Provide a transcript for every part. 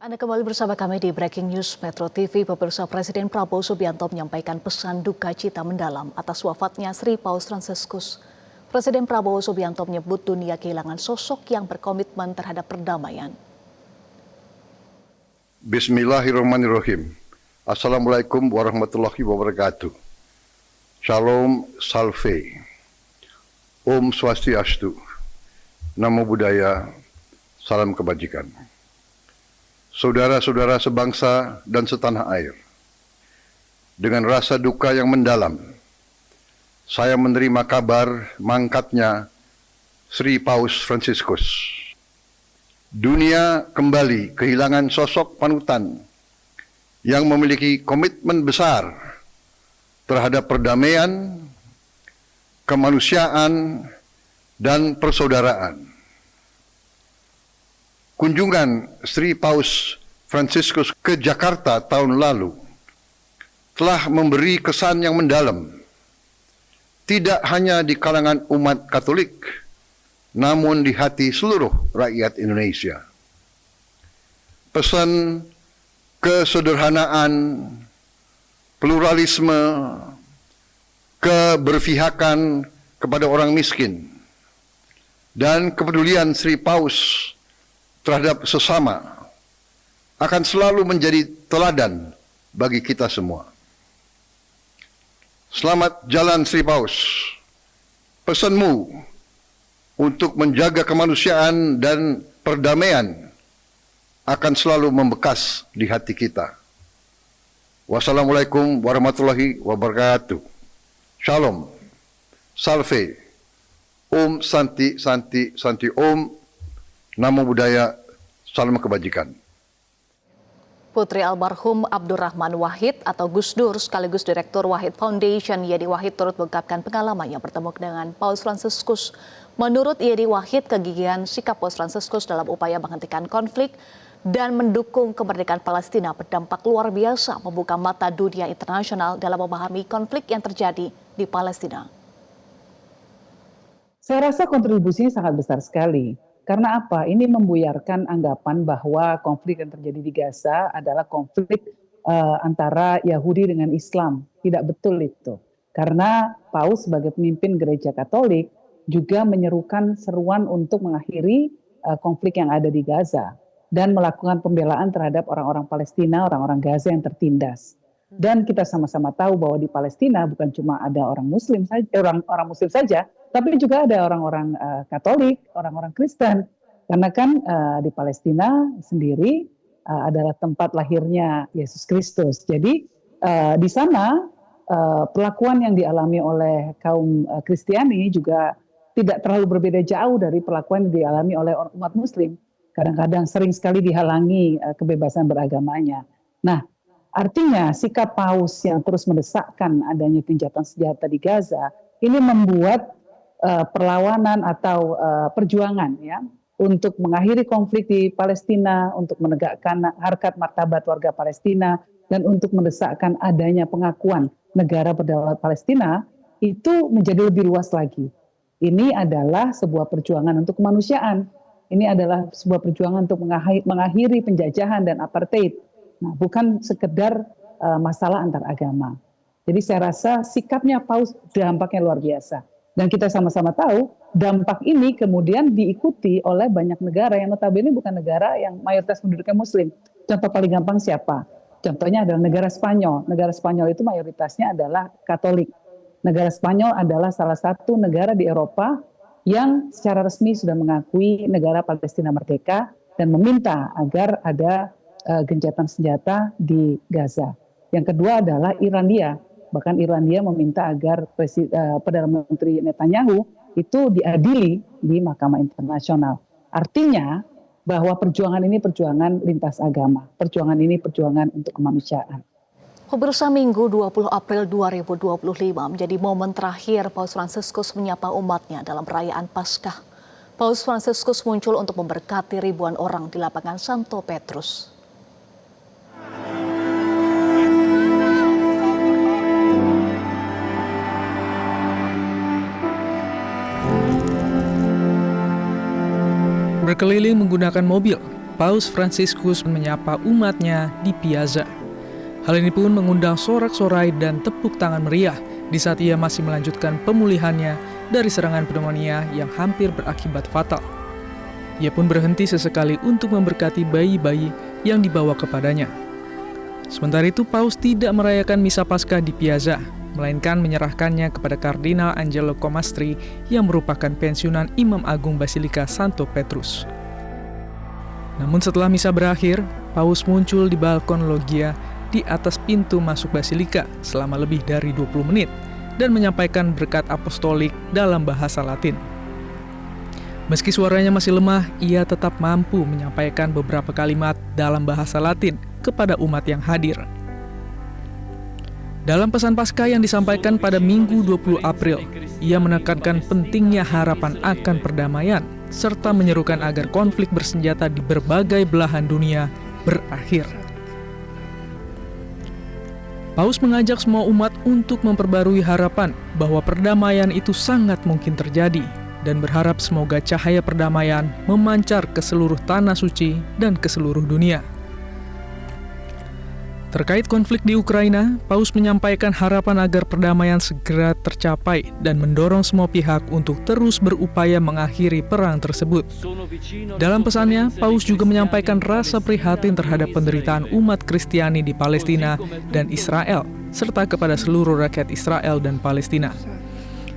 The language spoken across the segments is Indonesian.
Anda kembali bersama kami di Breaking News Metro TV. Pemirsa, Presiden Prabowo Subianto menyampaikan pesan duka cita mendalam atas wafatnya Sri Paus Fransiskus. Presiden Prabowo Subianto menyebut dunia kehilangan sosok yang berkomitmen terhadap perdamaian. Bismillahirrahmanirrahim. Assalamualaikum warahmatullahi wabarakatuh. Shalom Salve. Om Swastiastu. Namo Buddhaya. Salam kebajikan. Saudara-saudara sebangsa dan setanah air, dengan rasa duka yang mendalam, saya menerima kabar mangkatnya Sri Paus Fransiskus. Dunia kembali kehilangan sosok panutan yang memiliki komitmen besar terhadap perdamaian, kemanusiaan, dan persaudaraan. Kunjungan Sri Paus Fransiskus ke Jakarta tahun lalu telah memberi kesan yang mendalam, tidak hanya di kalangan umat Katolik, namun di hati seluruh rakyat Indonesia. Pesan kesederhanaan, pluralisme, keberpihakan kepada orang miskin, dan kepedulian Sri Paus terhadap sesama akan selalu menjadi teladan bagi kita semua. Selamat jalan Sri Paus. Pesanmu untuk menjaga kemanusiaan dan perdamaian akan selalu membekas di hati kita. Wassalamualaikum warahmatullahi wabarakatuh. Shalom. Salve. Om Santi Santi Santi Om. Namo Buddhaya, salam kebajikan. Putri almarhum Abdurrahman Wahid atau Gus Dur sekaligus Direktur Wahid Foundation, Yedi Wahid, turut mengungkapkan pengalamannya bertemu dengan Paus Fransiskus. Menurut Yedi Wahid, kegigihan sikap Paus Fransiskus dalam upaya menghentikan konflik dan mendukung kemerdekaan Palestina berdampak luar biasa, membuka mata dunia internasional dalam memahami konflik yang terjadi di Palestina. Saya rasa kontribusinya sangat besar sekali. Karena apa? Ini membuyarkan anggapan bahwa konflik yang terjadi di Gaza adalah konflik antara Yahudi dengan Islam. Tidak betul itu. Karena Paus sebagai pemimpin gereja Katolik juga menyerukan seruan untuk mengakhiri konflik yang ada di Gaza dan melakukan pembelaan terhadap orang-orang Palestina, orang-orang Gaza yang tertindas. Dan kita sama-sama tahu bahwa di Palestina bukan cuma ada orang Muslim saja, orang Muslim saja, tapi juga ada orang-orang Katolik, orang-orang Kristen. Karena kan di Palestina sendiri adalah tempat lahirnya Yesus Kristus. Jadi di sana perlakuan yang dialami oleh kaum Kristiani juga tidak terlalu berbeda jauh dari perlakuan yang dialami oleh umat Muslim. Kadang-kadang sering sekali dihalangi kebebasan beragamanya. Nah, artinya sikap Paus yang terus mendesakkan adanya gencatan senjata di Gaza ini membuat perlawanan atau perjuangan ya untuk mengakhiri konflik di Palestina, untuk menegakkan harkat martabat warga Palestina, dan untuk mendesakkan adanya pengakuan negara berdaulat Palestina itu menjadi lebih luas lagi. Ini adalah sebuah perjuangan untuk kemanusiaan. Ini adalah sebuah perjuangan untuk mengakhiri penjajahan dan apartheid. Nah, bukan sekedar masalah antar agama. Jadi saya rasa sikapnya Paus dampaknya luar biasa. Dan kita sama-sama tahu dampak ini kemudian diikuti oleh banyak negara yang notabene bukan negara yang mayoritas penduduknya Muslim. Contoh paling gampang siapa? Contohnya adalah negara Spanyol. Negara Spanyol itu mayoritasnya adalah Katolik. Negara Spanyol adalah salah satu negara di Eropa yang secara resmi sudah mengakui negara Palestina merdeka dan meminta agar ada gencatan senjata di Gaza. Yang kedua adalah Irlandia. Bahkan Irlandia meminta agar Perdana Menteri Netanyahu itu diadili di Mahkamah Internasional. Artinya bahwa perjuangan ini perjuangan lintas agama. Perjuangan ini perjuangan untuk kemanusiaan. Pemirsa, Minggu 20 April 2025 menjadi momen terakhir Paus Fransiskus menyapa umatnya dalam perayaan Paskah. Paus Fransiskus muncul untuk memberkati ribuan orang di lapangan Santo Petrus. Berkeliling menggunakan mobil, Paus Fransiskus menyapa umatnya di Piazza. Hal ini pun mengundang sorak-sorai dan tepuk tangan meriah di saat ia masih melanjutkan pemulihannya dari serangan pneumonia yang hampir berakibat fatal. Ia pun berhenti sesekali untuk memberkati bayi-bayi yang dibawa kepadanya. Sementara itu, Paus tidak merayakan misa Paskah di Piazza, melainkan menyerahkannya kepada Kardinal Angelo Comastri yang merupakan pensiunan Imam Agung Basilika Santo Petrus. Namun setelah misa berakhir, Paus muncul di balkon loggia di atas pintu masuk Basilika selama lebih dari 20 menit dan menyampaikan berkat apostolik dalam bahasa Latin. Meski suaranya masih lemah, ia tetap mampu menyampaikan beberapa kalimat dalam bahasa Latin kepada umat yang hadir. Dalam pesan Paskah yang disampaikan pada Minggu 20 April, ia menekankan pentingnya harapan akan perdamaian, serta menyerukan agar konflik bersenjata di berbagai belahan dunia berakhir. Paus mengajak semua umat untuk memperbarui harapan bahwa perdamaian itu sangat mungkin terjadi, dan berharap semoga cahaya perdamaian memancar ke seluruh tanah suci dan ke seluruh dunia. Terkait konflik di Ukraina, Paus menyampaikan harapan agar perdamaian segera tercapai dan mendorong semua pihak untuk terus berupaya mengakhiri perang tersebut. Dalam pesannya, Paus juga menyampaikan rasa prihatin terhadap penderitaan umat Kristiani di Palestina dan Israel, serta kepada seluruh rakyat Israel dan Palestina.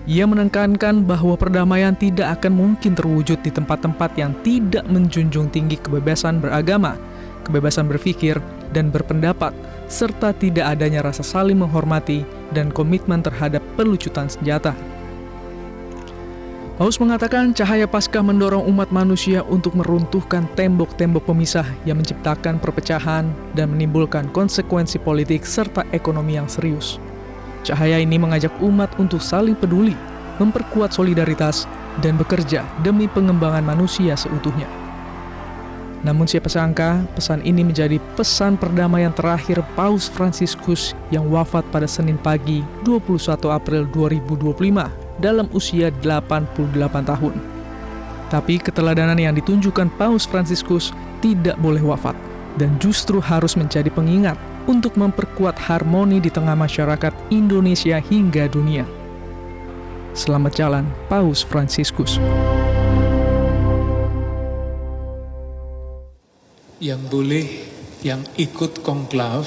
Ia menekankan bahwa perdamaian tidak akan mungkin terwujud di tempat-tempat yang tidak menjunjung tinggi kebebasan beragama, kebebasan berpikir, dan berpendapat, serta tidak adanya rasa saling menghormati dan komitmen terhadap pelucutan senjata. Paus mengatakan cahaya Paskah mendorong umat manusia untuk meruntuhkan tembok-tembok pemisah yang menciptakan perpecahan dan menimbulkan konsekuensi politik serta ekonomi yang serius. Cahaya ini mengajak umat untuk saling peduli, memperkuat solidaritas, dan bekerja demi pengembangan manusia seutuhnya. Namun siapa sangka, pesan ini menjadi pesan perdamaian terakhir Paus Fransiskus yang wafat pada Senin pagi 21 April 2025 dalam usia 88 tahun. Tapi keteladanan yang ditunjukkan Paus Fransiskus tidak boleh wafat, dan justru harus menjadi pengingat untuk memperkuat harmoni di tengah masyarakat Indonesia hingga dunia. Selamat jalan, Paus Fransiskus. Yang boleh, yang ikut konklav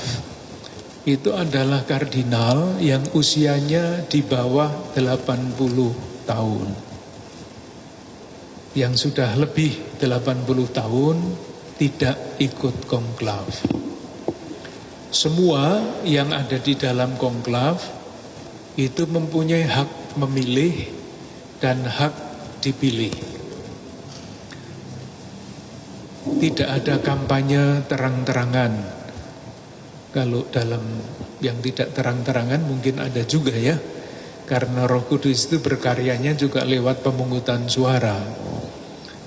itu adalah kardinal yang usianya di bawah 80 tahun. Yang sudah lebih 80 tahun tidak ikut konklav. Semua yang ada di dalam konklav itu mempunyai hak memilih dan hak dipilih. Tidak ada kampanye terang-terangan. Kalau dalam yang tidak terang-terangan mungkin ada juga ya. Karena Roh Kudus itu berkaryanya juga lewat pemungutan suara.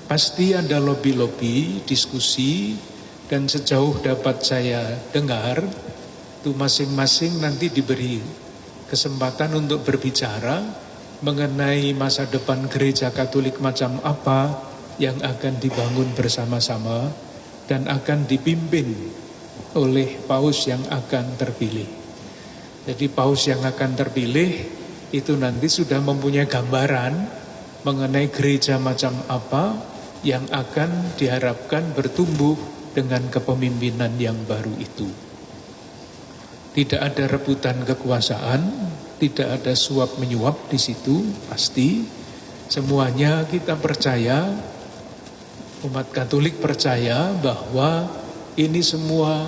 Pasti ada lobby-lobby, diskusi, dan sejauh dapat saya dengar, itu masing-masing nanti diberi kesempatan untuk berbicara mengenai masa depan gereja Katolik macam apa yang akan dibangun bersama-sama dan akan dipimpin oleh paus yang akan terpilih. Jadi paus yang akan terpilih itu nanti sudah mempunyai gambaran mengenai gereja macam apa yang akan diharapkan bertumbuh dengan kepemimpinan yang baru itu. Tidak ada rebutan kekuasaan, tidak ada suap menyuap di situ, pasti. Semuanya kita percaya, umat Katolik percaya bahwa ini semua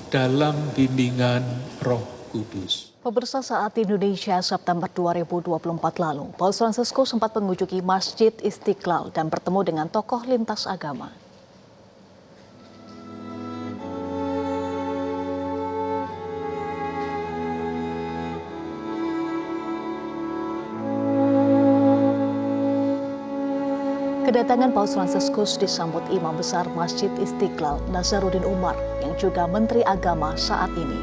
dalam bimbingan Roh Kudus. Pemirsa, saat Indonesia September 2024 lalu, Paus Fransiskus sempat mengunjungi Masjid Istiqlal dan bertemu dengan tokoh lintas agama. Kedatangan Paus Fransiskus disambut Imam Besar Masjid Istiqlal, Nazaruddin Umar, yang juga Menteri Agama saat ini.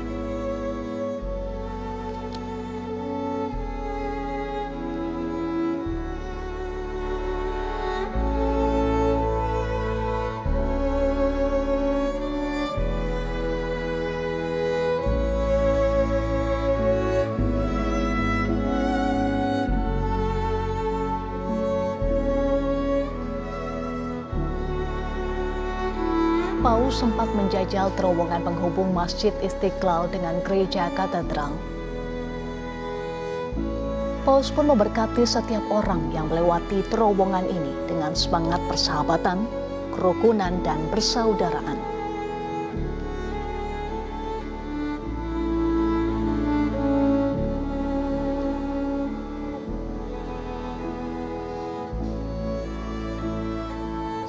Paus sempat menjajal terowongan penghubung Masjid Istiqlal dengan Gereja Katedral. Paus pun memberkati setiap orang yang melewati terowongan ini dengan semangat persahabatan, kerukunan, dan persaudaraan.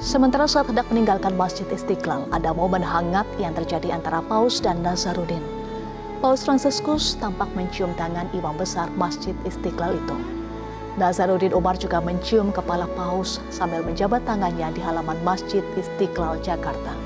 Sementara saat hendak meninggalkan Masjid Istiqlal, ada momen hangat yang terjadi antara Paus dan Nazarudin. Paus Fransiskus tampak mencium tangan imam besar Masjid Istiqlal itu. Nazarudin Umar juga mencium kepala Paus sambil menjabat tangannya di halaman Masjid Istiqlal, Jakarta.